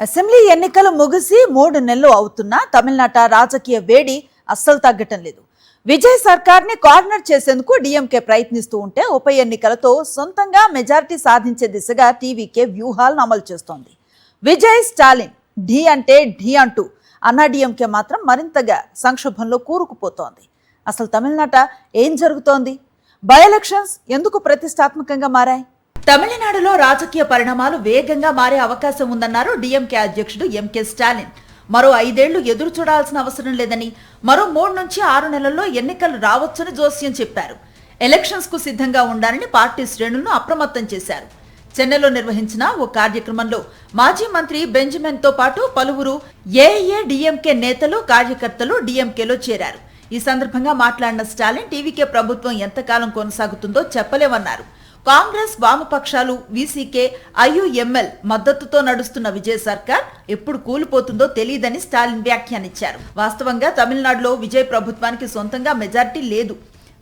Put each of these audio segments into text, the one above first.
Assembly ఎన్నికలు ముగిసి 3 నెలలు అవుతున్నా తమిళనాట రాజకీయ వేడి అస్సలు తగ్గటం లేదు. విజయ్ సర్కార్ని కార్నర్ చేసేందుకు డీఎంకే ప్రయత్నిస్తూ ఉంటే ఉప ఎన్నికలతో సొంతంగా మెజారిటీ సాధించే దిశగా టీవీకే వ్యూహాలను అమలు చేస్తోంది. విజయ్ స్టాలిన్ ఢీ అంటే ఢీ అంటూ అన్నా డీఎంకే మాత్రం మరింతగా సంక్షోభంలో కూరుకుపోతోంది. అసలు తమిళనాట ఏం జరుగుతోంది? బై ఎలక్షన్స్ ఎందుకు ప్రతిష్టాత్మకంగా మారాయి? తమిళనాడులో రాజకీయ పరిణామాలు వేగంగా మారే అవకాశం ఉందన్నారు డీఎంకే అధ్యక్షుడు ఎంకే స్టాలిన్. మరో 5 ఏళ్లు ఎదురు చూడాల్సిన అవసరం లేదని, మరో 3 నుంచి 6 నెలల్లో ఎన్నికలు రావచ్చని జోస్యం చెప్పారు. ఎలక్షన్స్ కు సిద్ధంగా ఉండాలని పార్టీ శ్రేణులను అప్రమత్తం చేశారు. చెన్నైలో నిర్వహించిన ఓ కార్యక్రమంలో మాజీ మంత్రి బెంజమిన్ తో పాటు పలువురు ఏఐఏడీఎంకే నేతలు, కార్యకర్తలు డీఎంకేలో చేరారు. ఈ సందర్భంగా మాట్లాడిన స్టాలిన్ టీవీకే ప్రభుత్వం ఎంతకాలం కొనసాగుతుందో చెప్పలేమన్నారు. కాంగ్రెస్, వామపక్షాలు, వీసీకే, ఐయుఎంఎల్ మద్దతుతో నడుస్తున్న విజయ్ సర్కార్ ఎప్పుడు కూలిపోతుందో తెలియదని స్టాలిన్ వ్యాఖ్యానించారు. వాస్తవంగా తమిళనాడులో విజయ్ ప్రభుత్వానికి సొంతంగా మెజారిటీ లేదు.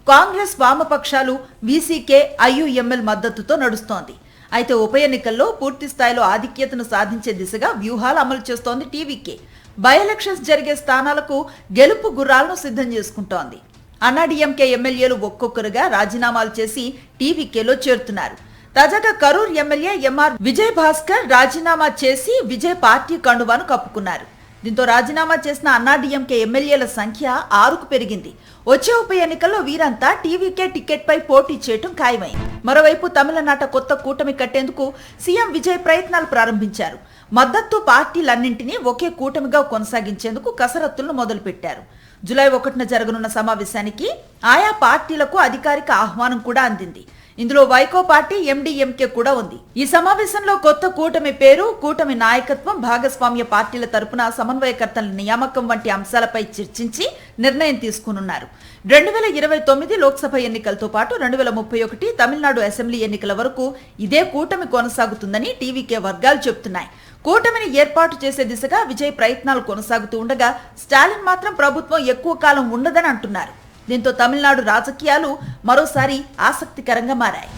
కాంగ్రెస్, వామపక్షాలు, వీసీకే, ఐయుఎంఎల్ మద్దతుతో నడుస్తోంది. అయితే ఉప ఎన్నికల్లో పూర్తి స్థాయిలో ఆధిక్యతను సాధించే దిశగా వ్యూహాలు అమలు చేస్తోంది టీవీకే. బై ఎలక్షన్స్ జరిగే స్థానాలకు గెలుపు గుర్రాలను సిద్ధం చేసుకుంటోంది. అన్నాడీఎంకే ఎమ్మెల్యేలు ఒక్కొక్కరుగా రాజీనామాలు చేసి టీవీకేలో చేరుతున్నారు. తాజాగా కరూర్ ఎమ్మెల్యే ఎంఆర్ విజయ్ భాస్కర్ రాజీనామా చేసి విజయ్ పార్టీ కండువాను కప్పుకున్నారు. దీంతో రాజీనామా చేసిన అన్నాడీఎంకే ఎమ్మెల్యేల సంఖ్య 6కు పెరిగింది. వచ్చే ఉప ఎన్నికల్లో వీరంతా టీవీకే టికెట్ పై పోటీ చేయడం ఖాయమైంది. మరోవైపు తమిళనాట కొత్త కూటమి కట్టేందుకు సీఎం విజయ్ ప్రయత్నాలు ప్రారంభించారు. మద్దతు పార్టీలన్నింటినీ ఒకే కూటమిగా కొనసాగించేందుకు కసరత్తులను మొదలుపెట్టారు. జూలై 1న జరగనున్న సమావేశానికి ఆయా పార్టీలకు అధికారిక ఆహ్వానం కూడా అందింది. ఇందులో వైకో పార్టీ, ఎండీఎంకే కూడా ఉంది. ఈ సమావేశంలో కొత్త కూటమి పేరు, కూటమి నాయకత్వం, భాగస్వామ్య పార్టీల తరపున సమన్వయకర్తల నియామకం వంటి అంశాలపై చర్చించి నిర్ణయం తీసుకున్నారు. 2029 లోక్సభ ఎన్నికలతో పాటు 2031 తమిళనాడు అసెంబ్లీ ఎన్నికల వరకు ఇదే కూటమి కొనసాగుతుందని టీవీకే వర్గాలు చెబుతున్నాయి. కూటమిని ఏర్పాటు చేసే దిశగా విజయ్ ప్రయత్నాలు కొనసాగుతూ ఉండగా స్టాలిన్ మాత్రం ప్రభుత్వం ఎక్కువ కాలం ఉండదని అంటున్నారు. దీంతో తమిళనాడు రాజకీయాలు మరోసారి ఆసక్తికరంగా మారాయి.